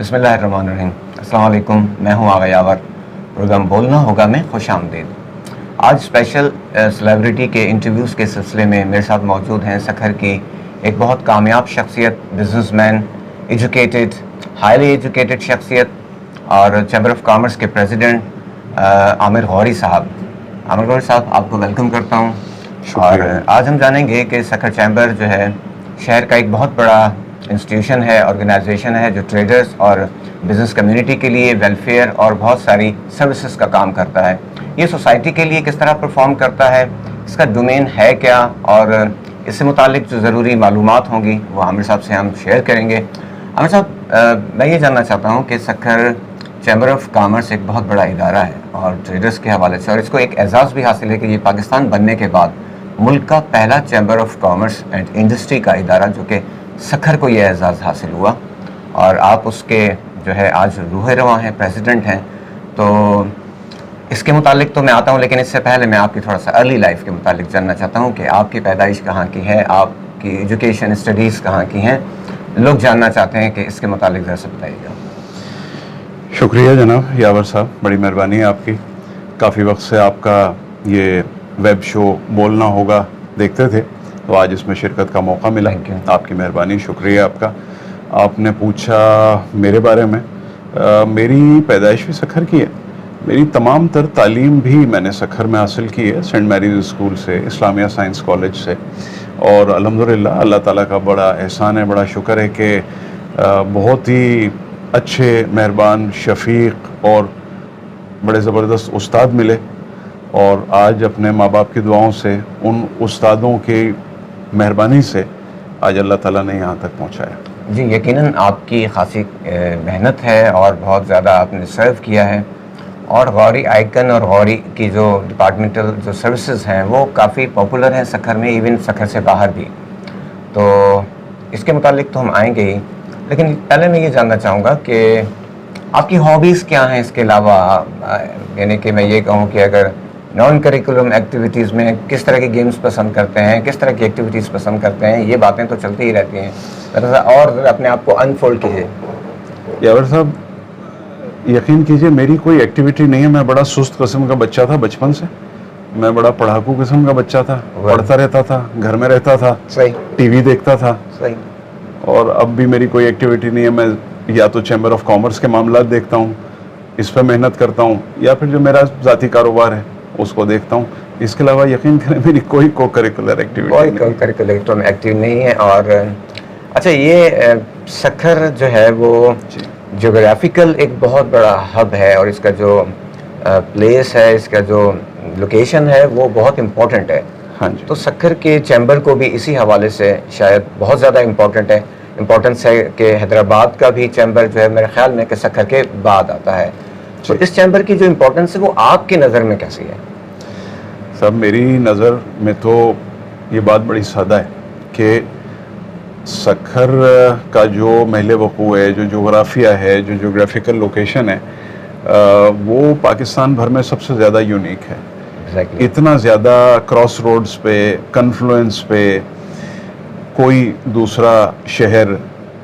بسم اللہ الرحمن الرحیم. السلام علیکم. میں ہوں آغا یاور. پروگرام بولنا ہوگا میں خوش آمدید. آج اسپیشل سیلیبریٹی کے انٹرویوز کے سلسلے میں میرے ساتھ موجود ہیں سکھر کی ایک بہت کامیاب شخصیت, business man, educated, highly educated شخصیت اور چیمبر آف کامرس کے پریزیڈنٹ عامر غوری صاحب. عامر غوری صاحب, آپ کو ویلکم کرتا ہوں. اور آج ہم جانیں گے کہ سکھر چیمبر جو ہے شہر کا ایک بہت بڑا انسٹیٹیوشن ہے, آرگنائزیشن ہے جو ٹریڈرز اور بزنس کمیونٹی کے لیے ویلفیئر اور بہت ساری سروسز کا کام کرتا ہے. یہ سوسائٹی کے لیے کس طرح پرفارم کرتا ہے, اس کا ڈومین ہے کیا, اور اس سے متعلق جو ضروری معلومات ہوں گی وہ عامر صاحب سے ہم شیئر کریں گے. عامر صاحب, میں یہ جاننا چاہتا ہوں کہ سکھر چیمبر آف کامرس ایک بہت بڑا ادارہ ہے اور ٹریڈرز کے حوالے سے, اور اس کو ایک اعزاز بھی حاصل ہے کہ یہ پاکستان بننے کے بعد ملک کا پہلا chamber of commerce and industry کا ادارہ جو کہ سکھر کو یہ اعزاز حاصل ہوا, اور آپ اس کے جو ہے آج روح رواں ہیں, پریزیڈنٹ ہیں. تو اس کے متعلق تو میں آتا ہوں, لیکن اس سے پہلے میں آپ کی تھوڑا سا ارلی لائف کے متعلق جاننا چاہتا ہوں کہ آپ کی پیدائش کہاں کی ہے, آپ کی ایجوکیشن اسٹڈیز کہاں کی ہیں. لوگ جاننا چاہتے ہیں کہ اس کے متعلق ذرا سا بتائیے گا. شکریہ جناب یاور صاحب, بڑی مہربانی ہے آپ کی. کافی وقت سے آپ کا یہ ویب شو بولنا ہوگا دیکھتے تھے, تو آج اس میں شرکت کا موقع ملا. آپ کی مہربانی, شکریہ آپ کا. آپ نے پوچھا میرے بارے میں. میری پیدائش بھی سکھر کی ہے. میری تمام تر تعلیم بھی میں نے سکھر میں حاصل کی ہے, سینٹ میریز اسکول سے, اسلامیہ سائنس کالج سے. اور الحمدللہ اللہ تعالیٰ کا بڑا احسان ہے, بڑا شکر ہے کہ بہت ہی اچھے, مہربان, شفیق اور بڑے زبردست استاد ملے, اور آج اپنے ماں باپ کی دعاؤں سے, ان استادوں کی مہربانی سے آج اللہ تعالیٰ نے یہاں تک پہنچایا. جی, یقیناً آپ کی خاصی محنت ہے اور بہت زیادہ آپ نے سرو کیا ہے, اور غوری آئیکن اور غوری کی جو ڈپارٹمنٹل جو سروسز ہیں وہ کافی پاپولر ہیں سکھر میں, ایون سکھر سے باہر بھی. تو اس کے متعلق تو ہم آئیں گے ہی, لیکن پہلے میں یہ جاننا چاہوں گا کہ آپ کی ہابیز کیا ہیں اس کے علاوہ. یعنی کہ میں یہ کہوں کہ اگر نان کریکولم ایکٹیویٹیز میں کس طرح کے گیمز پسند کرتے ہیں, کس طرح کی ایکٹیویٹیز پسند کرتے ہیں, یہ باتیں تو چلتی ہی رہتی ہیں. اور اپنے آپ کو انفولڈ کیجیے. یاور صاحب, یقین کیجئے میری کوئی ایکٹیویٹی نہیں ہے. میں بڑا سست قسم کا بچہ تھا بچپن سے. میں بڑا پڑھاکو قسم کا بچہ تھا, پڑھتا رہتا تھا, گھر میں رہتا تھا, ٹی وی دیکھتا تھا. اور اب بھی میری کوئی ایکٹیویٹی نہیں ہے. میں یا تو چیمبر آف کامرس کے معاملات دیکھتا ہوں, اس پہ محنت کرتا ہوں, یا پھر جو میرا ذاتی کاروبار ہے اس کو دیکھتا ہوں. اس کے علاوہ یقین کریں میری کوئی کو کریکولر ایکٹیو نہیں ہے. اور اچھا, یہ سکھر جو ہے وہ جغرافیکل ایک بہت بڑا ہب ہے, اور اس کا جو پلیس ہے, اس کا جو لوکیشن ہے وہ بہت امپورٹنٹ ہے. ہاں جی. تو سکھر کے چیمبر کو بھی اسی حوالے سے شاید بہت زیادہ امپورٹنس ہے کہ حیدرآباد کا بھی چیمبر جو ہے میرے خیال میں کہ سکھر کے بعد آتا ہے. تو اس چیمبر کی جو امپورٹنس ہے وہ آپ کی نظر میں کیسی ہے؟ صاحب, میری نظر میں تو یہ بات بڑی سادہ ہے کہ سکھر کا جو محل وقوع ہے, جو جغرافیہ ہے, جو جغرافیکل لوکیشن ہے, وہ پاکستان بھر میں سب سے زیادہ یونیک ہے. اتنا زیادہ کراس روڈز پہ, کنفلوئنس پہ کوئی دوسرا شہر,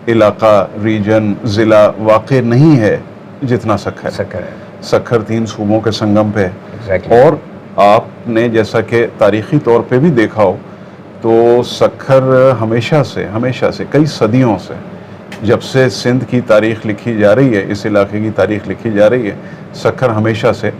علاقہ, ریجن, ضلع واقع نہیں ہے جتنا سکھر ہے. سکھر 3 صوبوں کے سنگم پہ. اور آپ نے جیسا کہ تاریخی طور پہ بھی دیکھا ہو تو سکھر ہمیشہ سے کئی صدیوں سے, جب سے سندھ کی تاریخ لکھی جا رہی ہے, اس علاقے کی تاریخ لکھی جا رہی ہے, سکھر ہمیشہ سے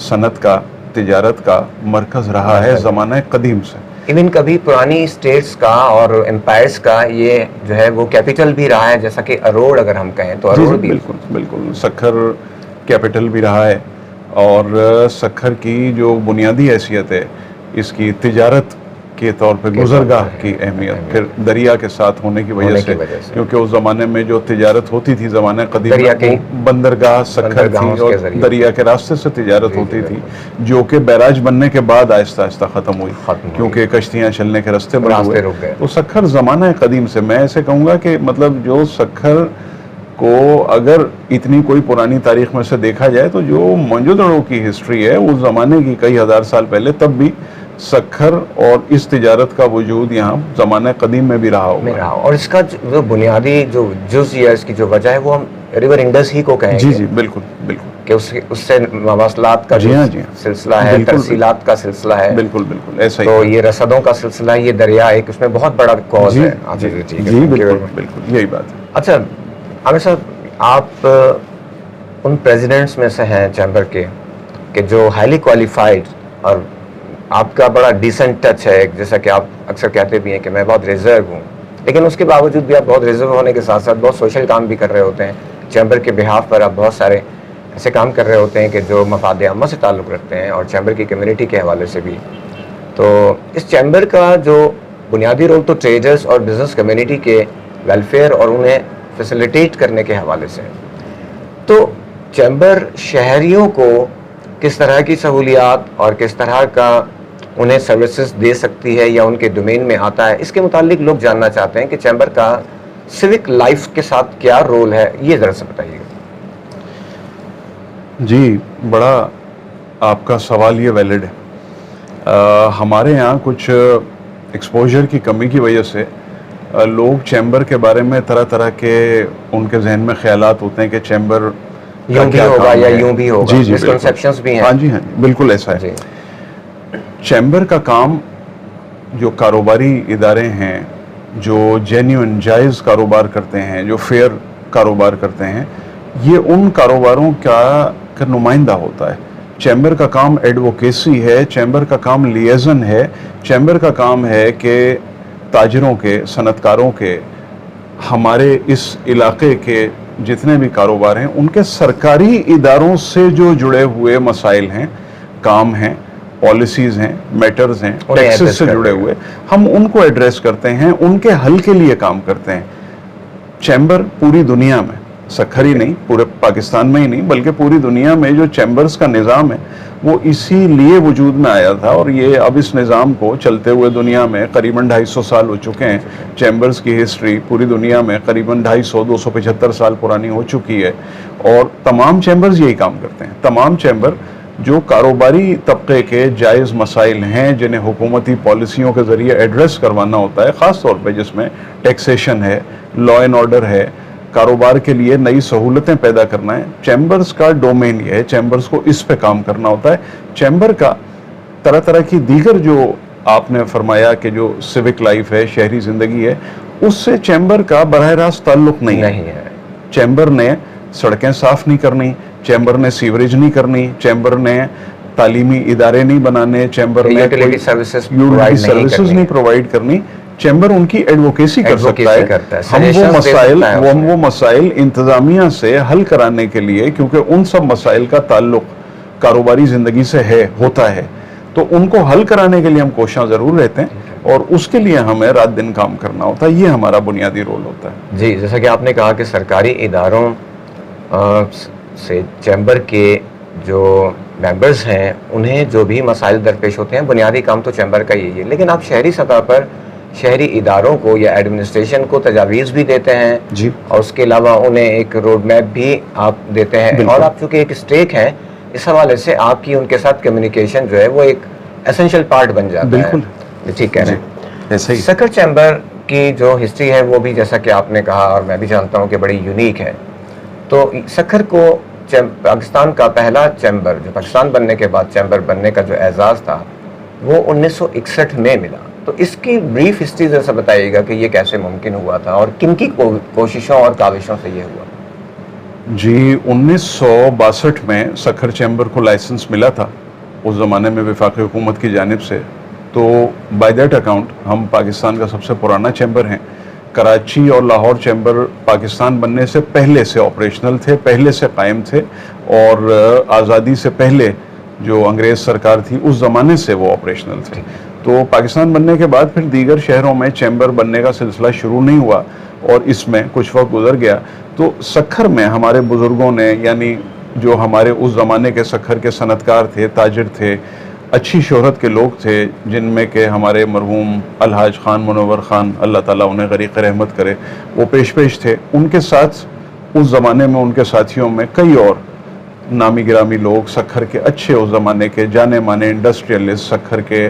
صنعت کا, تجارت کا مرکز رہا ہے زمانہ قدیم سے. ایون کبھی پرانی اسٹیٹس کا اور امپائرس کا یہ جو ہے وہ کیپٹل بھی رہا ہے, جیسا کہ اروڑ اگر ہم کہیں تو اروڑ بھی. بالکل سکھر کیپٹل بھی رہا ہے. اور سکھر کی جو بنیادی حیثیت ہے, اس کی تجارت کے طور پہ گزرگاہ کی اہمیت, پھر دریا کے ساتھ ہونے کی وجہ سے, کیونکہ اس زمانے میں جو تجارت ہوتی تھی زمانہ قدیم میں, بندرگاہ سکھر تھی اور دریا کے راستے سے تجارت ہوتی تھی, جو کہ بیراج بننے کے بعد آہستہ آہستہ ختم ہوئی, کیونکہ کشتیاں چلنے کے راستے بند ہوئے. تو سکھر زمانہ قدیم سے, میں ایسے کہوں گا کہ مطلب جو سکھر کو اگر اتنی کوئی پرانی تاریخ میں سے دیکھا جائے تو جو موئنجو دڑو کی ہسٹری ہے اس زمانے کی, کئی ہزار سال پہلے, تب بھی سکھر اور اس تجارت کا وجود یہاں زمانہ قدیم میں بھی رہا ہوگا. اور اس کا جو بنیادی جو جز یا اس کی جو وجہ ہے وہ ہم ریور انڈس ہی کو کہیں گے. جی بالکل بالکل کہ اس سے مواصلات کا جو سلسلہ ہے, ترسیلات کا سلسلہ ہے, بالکل ایسا ہی. تو یہ رسدوں کا سلسلہ ہے, یہ دریا ایک اس میں بہت بڑا کاز ہے. جی بالکل یہی بات ہے. اچھا عامر صاحب, آپ ان پریزیڈنٹس میں سے ہیں چیمبر کے کہ جو ہائیلی کوالیفائڈ, اور آپ کا بڑا ڈیسنٹ ٹچ ہے, جیسا کہ آپ اکثر کہتے بھی ہیں کہ میں بہت ریزرو ہوں, لیکن اس کے باوجود بھی آپ بہت ریزرو ہونے کے ساتھ ساتھ بہت سوشل کام بھی کر رہے ہوتے ہیں. چیمبر کے بہاف پر آپ بہت سارے ایسے کام کر رہے ہوتے ہیں کہ جو مفاد عامہ سے تعلق رکھتے ہیں اور چیمبر کی کمیونٹی کے حوالے سے بھی. تو اس چیمبر کا جو بنیادی رول تو ٹریڈرز اور بزنس کمیونٹی کے ویلفیئر اور انہیں فیسیلیٹیٹ کرنے کے حوالے سے. تو چیمبر شہریوں کو کس طرح کی سہولیات اور کس طرح کا انہیں سروسز دے سکتی ہے یا ان کے ڈومین میں آتا ہے, اس کے متعلق لوگ جاننا چاہتے ہیں کہ چیمبر کا سوک لائف کے ساتھ کیا رول ہے, یہ ذرا سے بتائیے گا. جی بڑا آپ کا سوال یہ ویلڈ ہے. ہمارے یہاں کچھ ایکسپوجر کی کمی کی وجہ سے لوگ چیمبر کے بارے میں طرح طرح کے ان کے ذہن میں خیالات ہوتے ہیں کہ چیمبر یوں بھی ہوگا یا یوں بھی ہوگا, مسکنسیپشنز بھی ہیں. ہاں جی بالکل ایسا ہے. چیمبر کا کام جو کاروباری ادارے ہیں جو جینیون جائز کاروبار کرتے ہیں, جو فیئر کاروبار کرتے ہیں, یہ ان کاروباروں کا نمائندہ ہوتا ہے. چیمبر کا کام ایڈوکیسی ہے, چیمبر کا کام لیزن ہے, چیمبر کا کام ہے کہ تاجروں کے, صنعت کاروں کے, ہمارے اس علاقے کے جتنے بھی کاروبار ہیں ان کے سرکاری اداروں سے جو جڑے ہوئے مسائل ہیں, کام ہیں, پالیسیز ہیں, میٹرز ہیں, ٹیکسز سے جڑے ہوئے, ہم ان کو ایڈریس کرتے ہیں, ان کے حل کے لیے کام کرتے ہیں. چیمبر پوری دنیا میں, سکھر ہی نہیں پورے پاکستان میں ہی نہیں بلکہ پوری دنیا میں جو چیمبرز کا نظام ہے وہ اسی لیے وجود میں آیا تھا, اور یہ اب اس نظام کو چلتے ہوئے دنیا میں قریباً 250 سال ہو چکے ہیں. چیمبرز کی ہسٹری پوری دنیا میں قریباً 275 سال پرانی ہو چکی ہے, اور تمام چیمبرز یہی کام کرتے ہیں. تمام چیمبر جو کاروباری طبقے کے جائز مسائل ہیں جنہیں حکومتی پالیسیوں کے ذریعے ایڈریس کروانا ہوتا ہے, خاص طور پہ جس میں ٹیکسیشن ہے, لا اینڈ آرڈر ہے, کاروبار کے لیے نئی سہولتیں پیدا کرنا ہے, چیمبرز کا ڈومین یہ ہے, چیمبرز کو اس پہ کام کرنا ہوتا ہے. چیمبر کا طرح طرح کی دیگر جو آپ نے فرمایا کہ جو سیوک لائف ہے, شہری زندگی ہے, اس سے چیمبر کا براہ راست تعلق نہیں ہے. چیمبر نے سڑکیں صاف نہیں کرنی, چیمبر نے سیوریج نہیں کرنی, چیمبر نے تعلیمی ادارے نہیں بنانے, چیمبر نے یوٹیلیٹی سروسز نہیں پرووائڈ کرنی. چیمبر ان کی ایڈوکیسی کر سکتا ہے. ہم وہ مسائل انتظامیہ سے حل کرانے کے لیے, کیونکہ ان سب مسائل کا تعلق کاروباری زندگی سے ہوتا ہے, تو ان کو حل کرانے کے لیے ہم کوشاں ضرور رہتے ہیں, اور اس کے لیے ہمیں رات دن کام کرنا ہوتا ہے. یہ ہمارا بنیادی رول ہوتا ہے. جی, جیسا کہ آپ نے کہا کہ سرکاری اداروں سے چیمبر کے جو ممبرز ہیں انہیں جو بھی مسائل درپیش ہوتے ہیں, بنیادی کام تو چیمبر کا یہی ہے. لیکن آپ شہری سطح پر شہری اداروں کو یا ایڈمنسٹریشن کو تجاویز بھی دیتے ہیں, جی, اور اس کے علاوہ انہیں ایک روڈ میپ بھی آپ دیتے ہیں, اور آپ چونکہ ایک اسٹیک ہیں اس حوالے سے آپ کی ان کے ساتھ کمیونیکیشن جو ہے وہ ایک ایسنشل پارٹ بن جاتا ہے. بالکل ٹھیک کہہ رہے ہیں. سکھر چیمبر کی جو ہسٹری ہے وہ بھی جیسا کہ آپ نے کہا اور میں بھی جانتا ہوں کہ بڑی یونیک ہے. تو سکھر کو پاکستان کا پہلا چیمبر, جو پاکستان بننے کے بعد چیمبر بننے کا جو اعزاز تھا, وہ 1961 میں ملا. تو اس کی بریف ہسٹری ذرا بتائیے گا کہ یہ کیسے ممکن ہوا تھا اور کن کی کوششوں اور کاوشوں سے یہ ہوا. جی, 1962 میں سکھر چیمبر کو لائسنس ملا تھا, اس زمانے میں وفاقی حکومت کی جانب سے. تو بائی دیٹ اکاؤنٹ ہم پاکستان کا سب سے پرانا چیمبر ہیں. کراچی اور لاہور چیمبر پاکستان بننے سے پہلے سے آپریشنل تھے, پہلے سے قائم تھے, اور آزادی سے پہلے جو انگریز سرکار تھی اس زمانے سے وہ آپریشنل تھے. تو پاکستان بننے کے بعد پھر دیگر شہروں میں چیمبر بننے کا سلسلہ شروع نہیں ہوا, اور اس میں کچھ وقت گزر گیا. تو سکھر میں ہمارے بزرگوں نے, یعنی جو ہمارے اس زمانے کے سکھر کے صنعت کار تھے, تاجر تھے, اچھی شہرت کے لوگ تھے, جن میں کہ ہمارے مرحوم الحاج خان منور خان, اللہ تعالیٰ انہیں غریق رحمت کرے, وہ پیش تھے. ان کے ساتھ اس زمانے میں ان کے ساتھیوں میں کئی اور نامی گرامی لوگ, سکھر کے اچھے اس زمانے کے جانے مانے انڈسٹریلسٹ, سکھر کے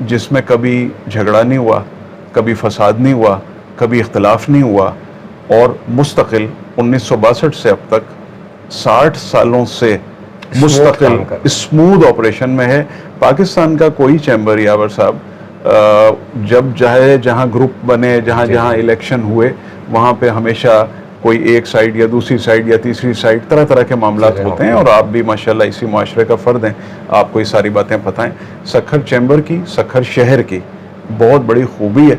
جس میں کبھی جھگڑا نہیں ہوا, کبھی فساد نہیں ہوا, کبھی اختلاف نہیں ہوا, اور مستقل 1962 سے اب تک 60 سالوں سے مستقل اسموتھ آپریشن میں ہے. پاکستان کا کوئی چیمبر یاور صاحب جب چاہے جہاں گروپ بنے, جہاں جہاں الیکشن ہوئے, وہاں پہ ہمیشہ کوئی ایک سائیڈ یا دوسری سائیڈ یا تیسری سائیڈ, طرح طرح کے معاملات ہوتے ہیں, اور آپ بھی ماشاءاللہ اسی معاشرے کا فرد ہیں, آپ کو یہ ساری باتیں پتہ ہیں. سکھر چیمبر کی, سکھر شہر کی بہت بڑی خوبی ہے,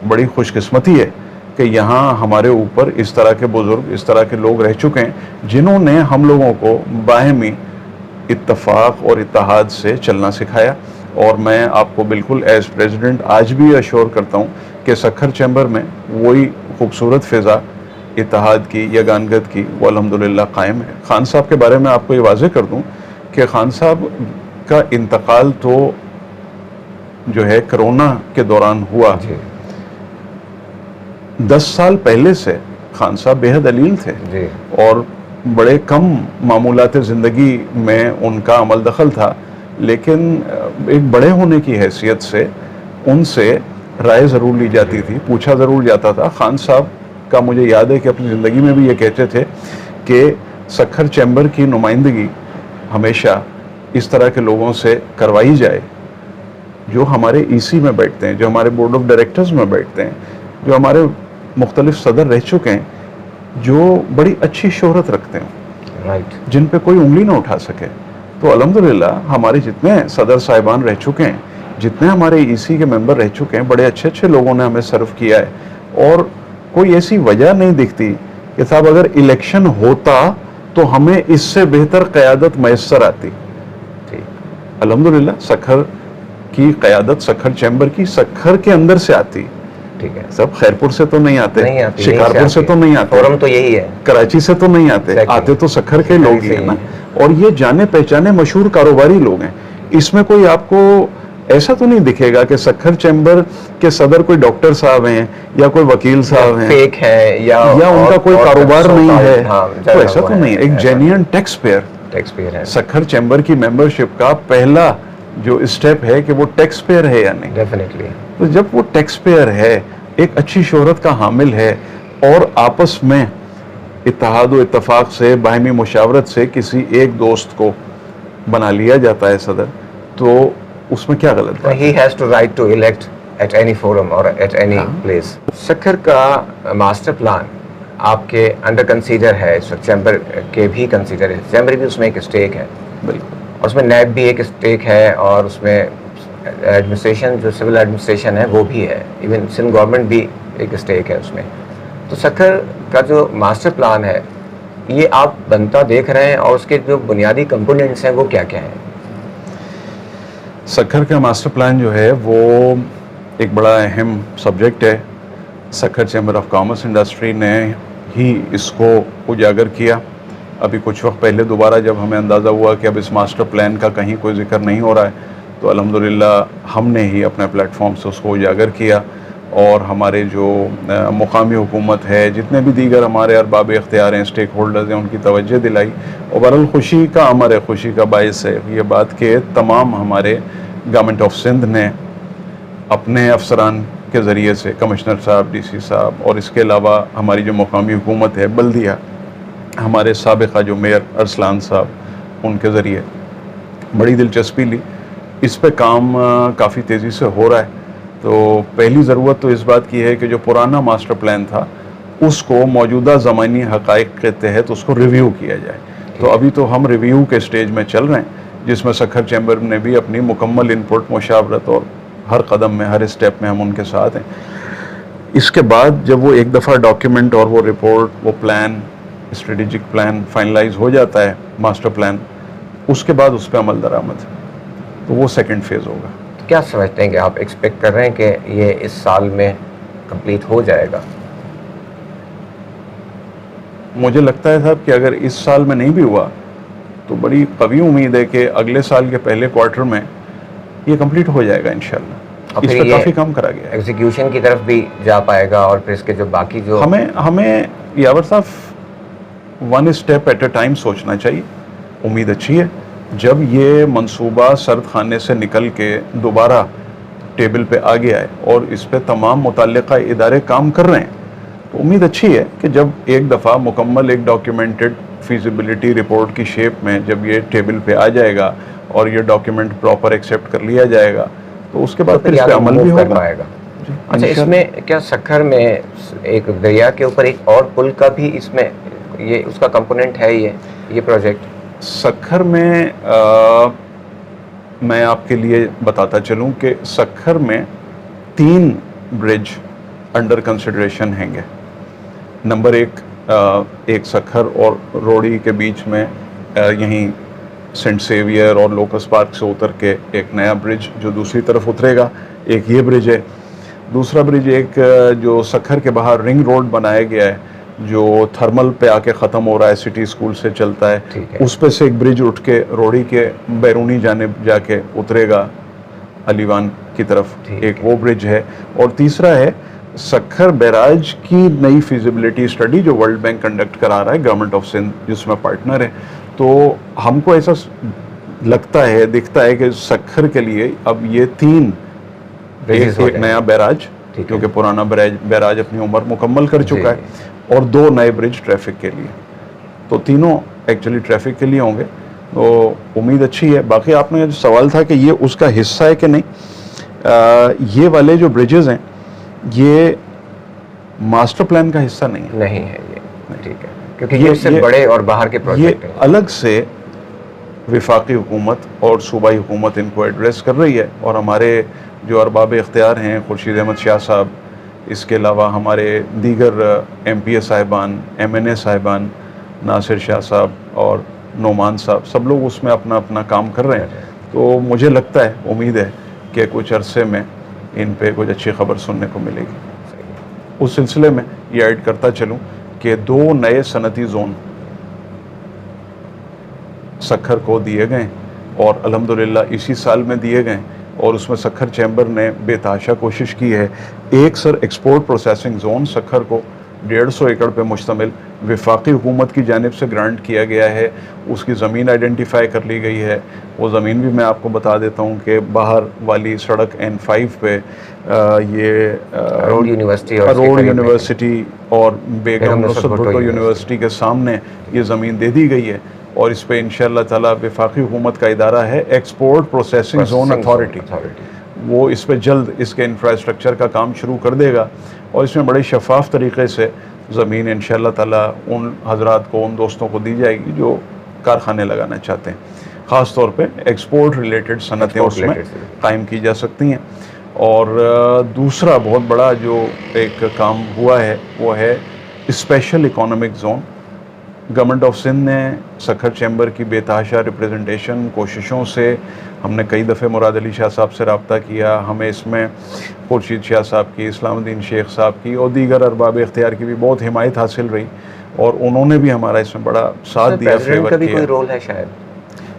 بڑی خوش قسمتی ہے کہ یہاں ہمارے اوپر اس طرح کے بزرگ, اس طرح کے لوگ رہ چکے ہیں جنہوں نے ہم لوگوں کو باہمی اتفاق اور اتحاد سے چلنا سکھایا. اور میں آپ کو بالکل ایز پریزیڈنٹ آج بھی اشور کرتا ہوں کہ سکھر چیمبر میں وہی خوبصورت فضا اتحاد کی, یگانگت کی, وہ الحمدللہ قائم ہے. خان صاحب کے بارے میں آپ کو یہ واضح کر دوں کہ خان صاحب کا انتقال تو جو ہے کرونا کے دوران ہوا. 10 سال پہلے سے خان صاحب بے حد علیل تھے, اور بڑے کم معمولات زندگی میں ان کا عمل دخل تھا, لیکن ایک بڑے ہونے کی حیثیت سے ان سے رائے ضرور لی جاتی تھی, پوچھا ضرور جاتا تھا. خان صاحب کا مجھے یاد ہے کہ اپنی زندگی میں بھی یہ کہتے تھے کہ سکھر چیمبر کی نمائندگی ہمیشہ اس طرح کے لوگوں سے کروائی جائے جو ہمارے ای سی میں بیٹھتے ہیں, جو ہمارے بورڈ آف ڈائریکٹرز میں بیٹھتے ہیں, جو ہمارے مختلف صدر رہ چکے ہیں, جو بڑی اچھی شہرت رکھتے ہیں, جن پہ کوئی انگلی نہ اٹھا سکے. تو الحمدللہ ہمارے جتنے صدر صاحبان رہ چکے ہیں, جتنے ہمارے ای سی کے ممبر رہ چکے ہیں, بڑے اچھے اچھے لوگوں نے ہمیں سرو کیا ہے, اور کوئی ایسی وجہ نہیں دکھتی کہ صاحب اگر الیکشن ہوتا تو ہمیں اس سے بہتر قیادت میسر آتی. الحمدللہ سکھر کی قیادت, سکھر چیمبر کی سکھر کے اندر سے آتی. ٹھیک ہے, سب خیرپور سے تو نہیں آتے, شکارپور سے تو نہیں آتے, فورم تو یہی ہے, کراچی سے تو نہیں آتے, آتے تو سکھر کے لوگ ہی ہیں نا. اور یہ جانے پہچانے مشہور کاروباری لوگ ہیں. اس میں کوئی آپ کو ایسا تو نہیں دکھے گا کہ سکھر چیمبر کے صدر کوئی ڈاکٹر صاحب ہیں یا کوئی وکیل صاحب ہیں, فیک ہے یا ان کا کوئی کاروبار نہیں ہے, تو ایسا تو نہیں. ایک جینین ٹیکس پیئر ہے. سکھر چیمبر کی ممبرشپ کا پہلا جو اسٹیپ ہے کہ وہ ٹیکس پیئر ہے یا نہیں. ڈیفینیٹلی. تو جب وہ ٹیکس پیئر ہے, ایک اچھی شہرت کا حامل ہے, اور آپس میں اتحاد و اتفاق سے, باہمی مشاورت سے کسی ایک دوست کو بنا لیا جاتا ہے صدر, تو اس میں کیا غلط ہے؟ He has to right to elect at any forum or at any place. Sukkur کا ماسٹر پلان آپ کے انڈر کنسیڈر ہے, چیمبر کے بھی کنسیڈر ہے, چیمبر بھی اس میں ایک اسٹیک ہے, بالکل, اور اس میں نیب بھی ایک اسٹیک ہے, اور اس میں ایڈمنسٹریشن جو سول ایڈمنسٹریشن ہے وہ بھی ہے, ایون سندھ گورنمنٹ بھی ایک اسٹیک ہے اس میں. تو سکھر کا جو ماسٹر پلان ہے یہ آپ بنتا دیکھ رہے ہیں, اور اس کے جو بنیادی کمپوننٹس ہیں وہ کیا کیا ہیں؟ سکھر کا ماسٹر پلان جو ہے وہ ایک بڑا اہم سبجیکٹ ہے. Sukkur chamber of commerce industry نے ہی اس کو اجاگر کیا. ابھی کچھ وقت پہلے دوبارہ جب ہمیں اندازہ ہوا کہ اب اس ماسٹر پلان کا کہیں کوئی ذکر نہیں ہو رہا ہے, تو الحمدللہ ہم نے ہی اپنے پلیٹ فارم سے اس کو اجاگر کیا, اور ہمارے جو مقامی حکومت ہے, جتنے بھی دیگر ہمارے ارباب اختیار ہیں, اسٹیک ہولڈرز ہیں, ان کی توجہ دلائی. اور بہرحال خوشی کا امر ہے, خوشی کا باعث ہے یہ بات کہ تمام ہمارے گورنمنٹ آف سندھ نے اپنے افسران کے ذریعے سے, کمشنر صاحب, ڈی سی صاحب, اور اس کے علاوہ ہماری جو مقامی حکومت ہے, بلدیہ, ہمارے سابقہ جو میئر ارسلان صاحب, ان کے ذریعے بڑی دلچسپی لی. اس پہ کام کافی تیزی سے ہو رہا ہے. تو پہلی ضرورت تو اس بات کی ہے کہ جو پرانا ماسٹر پلان تھا اس کو موجودہ زمانی حقائق کے تحت اس کو ریویو کیا جائے. تو ابھی تو ہم ریویو کے سٹیج میں چل رہے ہیں, جس میں سکھر چیمبر نے بھی اپنی مکمل انپٹ, مشاورت, اور ہر قدم میں, ہر اسٹیپ میں ہم ان کے ساتھ ہیں. اس کے بعد جب وہ ایک دفعہ ڈاکیومنٹ اور وہ رپورٹ, وہ پلان, اسٹریٹجک پلان فائنلائز ہو جاتا ہے, ماسٹر پلان, اس کے بعد اس پہ عمل درآمد, تو وہ سیکنڈ فیز ہوگا. کیا سمجھتے ہیں کہ آپ ایکسپیکٹ کر رہے ہیں کہ یہ اس سال میں کمپلیٹ ہو جائے گا؟ مجھے لگتا ہے صاحب کہ اگر اس سال میں نہیں بھی ہوا تو بڑی قوی امید ہے کہ اگلے سال کے پہلے کوارٹر میں یہ کمپلیٹ ہو جائے گا انشاءاللہ. اس پہ کافی کام کرا گیا ہے, ایگزیکیوشن کی طرف بھی جا پائے گا, اور پھر اس کے جو باقی جو ہمیں یاور صاحب one step at a time سوچنا چاہیے. امید اچھی ہے جب یہ منصوبہ سرد خانے سے نکل کے دوبارہ ٹیبل پہ آ گیا ہے اور اس پہ تمام متعلقہ ادارے کام کر رہے ہیں. تو امید اچھی ہے کہ جب ایک دفعہ مکمل ایک ڈاکیومنٹڈ فیزیبلٹی رپورٹ کی شیپ میں جب یہ ٹیبل پہ آ جائے گا اور یہ ڈاکیومنٹ پراپر ایکسیپٹ کر لیا جائے گا تو اس کے بعد پھر اس پہ عمل بھی ہوگا. اچھا, اس میں کیا سکھر میں ایک دریا کے اوپر ایک اور پل کا بھی اس میں یہ اس کا کمپوننٹ ہے یہ پروجیکٹ؟ سکھر میں میں آپ کے لیے بتاتا چلوں کہ سکھر میں 3 برج انڈر کنسیڈریشن ہیں گے. نمبر 1 سکھر اور روڑی کے بیچ میں یہیں سینٹ سیویئر اور لوکس پارک سے اتر کے ایک نیا برج جو دوسری طرف اترے گا, ایک یہ برج ہے. دوسرا برج ایک جو سکھر کے باہر رنگ روڈ بنایا گیا ہے جو تھرمل پہ آ کے ختم ہو رہا ہے, سٹی اسکول سے چلتا ہے, اس پہ سے ایک برج اٹھ کے روڑی کے بیرونی جانب جا کے اترے گا علیوان کی طرف, ایک وہ برج ہے. اور تیسرا ہے سکھر بیراج کی نئی فیزیبلٹی اسٹڈی جو ورلڈ بینک کنڈکٹ کرا رہا ہے, گورنمنٹ آف سندھ جس میں پارٹنر ہے. تو ہم کو ایسا لگتا ہے دکھتا ہے کہ سکھر کے لیے اب یہ 3 ایک نیا بیراج کیونکہ پرانا بیراج اپنی عمر مکمل کر چکا ہے اور 2 نئے برج ٹریفک کے لیے, تو تینوں ایکچولی ٹریفک کے لیے ہوں گے. تو امید اچھی ہے. باقی آپ نے جو سوال تھا کہ یہ اس کا حصہ ہے کہ نہیں, یہ والے جو برجز ہیں یہ ماسٹر پلان کا حصہ نہیں ہے یہ, ٹھیک ہے, کیونکہ یہ اس سے بڑے اور باہر کے پروجیکٹ ہیں. الگ سے وفاقی حکومت اور صوبائی حکومت ان کو ایڈریس کر رہی ہے اور ہمارے جو ارباب اختیار ہیں خورشید احمد شاہ صاحب, اس کے علاوہ ہمارے دیگر ایم پی اے صاحبان, ایم این اے صاحبان, ناصر شاہ صاحب اور نعمان صاحب, سب لوگ اس میں اپنا اپنا کام کر رہے ہیں. تو مجھے لگتا ہے, امید ہے کہ کچھ عرصے میں ان پہ کچھ اچھی خبر سننے کو ملے گی. اس سلسلے میں یہ ایڈ کرتا چلوں کہ 2 نئے صنعتی زون سکھر کو دیے گئے اور الحمدللہ اسی سال میں دیے گئے, اور اس میں سکھر چیمبر نے بے تحاشا کوشش کی ہے. ایک ایکسپورٹ پروسیسنگ زون سکھر کو 150 ایکڑ پہ مشتمل وفاقی حکومت کی جانب سے گرانٹ کیا گیا ہے. اس کی زمین آئیڈینٹیفائی کر لی گئی ہے. وہ زمین بھی میں آپ کو بتا دیتا ہوں کہ باہر والی سڑک N5 پہ یہ روڈ یونیورسٹی اور بیگم نصرت بھٹو یونیورسٹی کے سامنے یہ زمین دے دی گئی ہے, اور اس پہ انشاءاللہ تعالیٰ وفاقی حکومت کا ادارہ ہے ایکسپورٹ پروسیسنگ زون اتھارٹی, وہ اس پہ جلد اس کے انفراسٹرکچر کا کام شروع کر دے گا. اور اس میں بڑے شفاف طریقے سے زمین انشاءاللہ تعالیٰ ان حضرات کو, ان دوستوں کو دی جائے گی جو کارخانے لگانا چاہتے ہیں. خاص طور پہ ایکسپورٹ ریلیٹڈ صنعتیں اس میں قائم کی جا سکتی ہیں. اور دوسرا بہت بڑا جو ایک کام ہوا ہے وہ ہے special economic zone. Government of Sindh نے سکھر چیمبر کی بے تحاشا ریپریزنٹیشن کوششوں سے ہم نے کئی دفعے مراد علی شاہ صاحب سے رابطہ کیا. ہمیں اس میں خورشید شاہ صاحب کی, اسلام الدین شیخ صاحب کی اور دیگر ارباب اختیار کی بھی بہت حمایت حاصل رہی, اور انہوں نے بھی ہمارا اس میں بڑا ساتھ دیا, فیور کیا. کوئی رول ہے شاید؟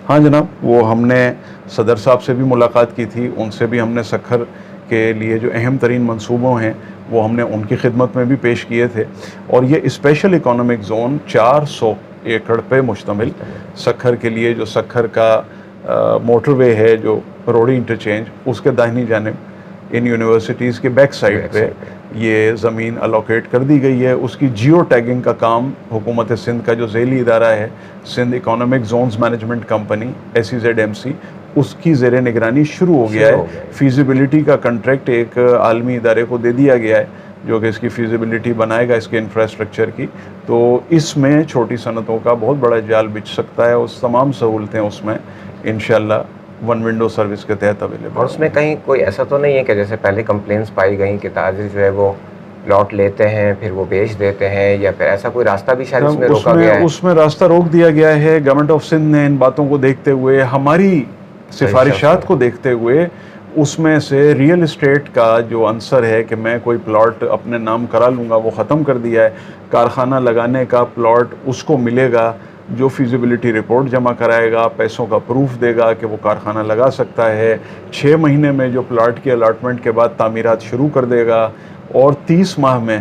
ہاں جناب, وہ ہم نے صدر صاحب سے بھی ملاقات کی تھی, ان سے بھی ہم نے سکھر کے لیے جو اہم ترین منصوبوں ہیں وہ ہم نے ان کی خدمت میں بھی پیش کیے تھے. اور یہ اسپیشل اکانومک زون 400 ایکڑ پہ مشتمل سکھر کے لیے, جو سکھر کا موٹر وے ہے جو روڑی انٹرچینج, اس کے داہنی جانب ان یونیورسٹیز کے بیک سائڈ پہ یہ زمین الوکیٹ کر دی گئی ہے. اس کی جیو ٹیگنگ کا کام حکومت سندھ کا جو ذیلی ادارہ ہے Sindh economic zones management company SEZMC, اس کی زیر نگرانی شروع ہو گیا ہے. فیزیبلٹی کا کنٹریکٹ ایک عالمی ادارے کو دے دیا گیا ہے جو کہ اس کی فیزیبلٹی بنائے گا اس کے انفراسٹرکچر کی. تو اس میں چھوٹی صنعتوں کا بہت بڑا جال بچھ سکتا ہے. اس تمام سہولتیں اس میں انشاءاللہ ون ونڈو سروس کے تحت اویلیبل. اور اس میں کہیں کوئی ایسا تو نہیں ہے کہ جیسے پہلے کمپلینس پائی گئیں کہ تاجر جو ہے وہ پلاٹ لیتے ہیں پھر وہ بیچ دیتے ہیں, یا پھر ایسا کوئی راستہ بھی شاید اس میں روکا گیا ہے؟ اس میں راستہ روک دیا گیا ہے. گورنمنٹ آف سندھ نے ان باتوں کو دیکھتے ہوئے, ہماری سفارشات کو دیکھتے ہوئے, اس میں سے ریئل اسٹیٹ کا جو عنصر ہے کہ میں کوئی پلاٹ اپنے نام کرا لوں گا وہ ختم کر دیا ہے. کارخانہ لگانے کا پلاٹ اس کو ملے گا جو فیزیبلٹی رپورٹ جمع کرائے گا, پیسوں کا پروف دے گا کہ وہ کارخانہ لگا سکتا ہے. 6 مہینے میں جو پلاٹ کی الاٹمنٹ کے بعد تعمیرات شروع کر دے گا, اور 30 ماہ میں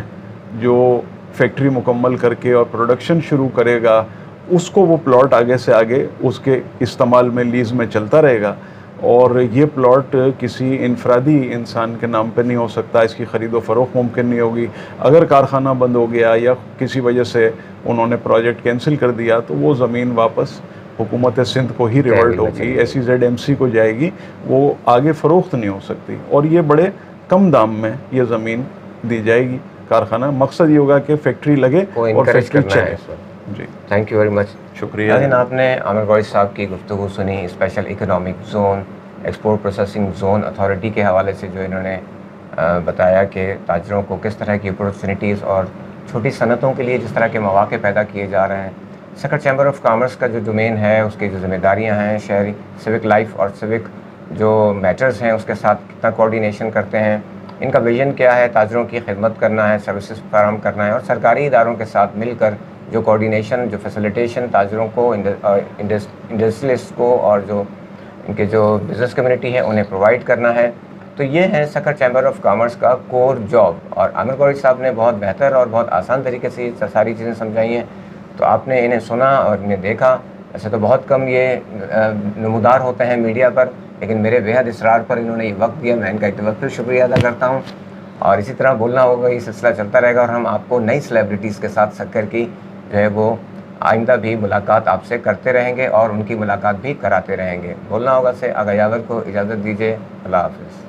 جو فیکٹری مکمل کر کے اور پروڈکشن شروع کرے گا اس کو وہ پلاٹ آگے سے آگے اس کے استعمال میں لیز میں چلتا رہے گا. اور یہ پلاٹ کسی انفرادی انسان کے نام پہ نہیں ہو سکتا، اس کی خرید و فروخت ممکن نہیں ہوگی. اگر کارخانہ بند ہو گیا یا کسی وجہ سے انہوں نے پروجیکٹ کینسل کر دیا تو وہ زمین واپس حکومت سندھ کو ہی ریورٹ ہوگی، SEZ-MC کو جائے گی، وہ آگے فروخت نہیں ہو سکتی. اور یہ بڑے کم دام میں یہ زمین دی جائے گی کارخانہ. مقصد یہ ہوگا کہ فیکٹری لگے اور فیکٹری چلے. جی تھینک یو ویری مچ. شکریہ. لیکن آپ نے عامر قریشی صاحب کی گفتگو سنی special economic zone, export processing zone authority کے حوالے سے، جو انہوں نے بتایا کہ تاجروں کو کس طرح کی اپرچونیٹیز اور چھوٹی صنعتوں کے لیے جس طرح کے مواقع پیدا کیے جا رہے ہیں. سکھر چیمبر آف کامرس کا جو ڈومین ہے، اس کی جو ذمہ داریاں ہیں، شہری سوک لائف اور سوک جو میٹرز ہیں اس کے ساتھ کتنا کوآرڈینیشن کرتے ہیں، ان کا ویژن کیا ہے، تاجروں کی خدمت کرنا ہے، سروسز فراہم کرنا ہے، اور سرکاری اداروں کے ساتھ مل کر جو کوآرڈینیشن، جو فیسیلیٹیشن تاجروں کو، انڈسٹریلسٹ کو اور جو ان کے جو بزنس کمیونٹی ہے انہیں پرووائڈ کرنا ہے. تو یہ ہے سکھر چیمبر آف کامرس کا کور جاب. اور عامر قریشی صاحب نے بہت بہتر اور بہت آسان طریقے سے یہ ساری چیزیں سمجھائی ہیں. تو آپ نے انہیں سنا اور انہیں دیکھا. ایسے تو بہت کم یہ نمودار ہوتے ہیں میڈیا پر، لیکن میرے بےحد اصرار پر انہوں نے یہ وقت دیا، میں ان کا ایک وقت شکریہ ادا کرتا ہوں. اور اسی طرح بولنا ہوگا، یہ سلسلہ چلتا رہے گا، اور ہم آپ کو نئی سیلیبریٹیز کے ساتھ سکھر کی جو ہے وہ آئندہ بھی ملاقات آپ سے کرتے رہیں گے اور ان کی ملاقات بھی کراتے رہیں گے. بولنا ہوگا سے آغا یاور کو اجازت دیجیے. اللہ حافظ.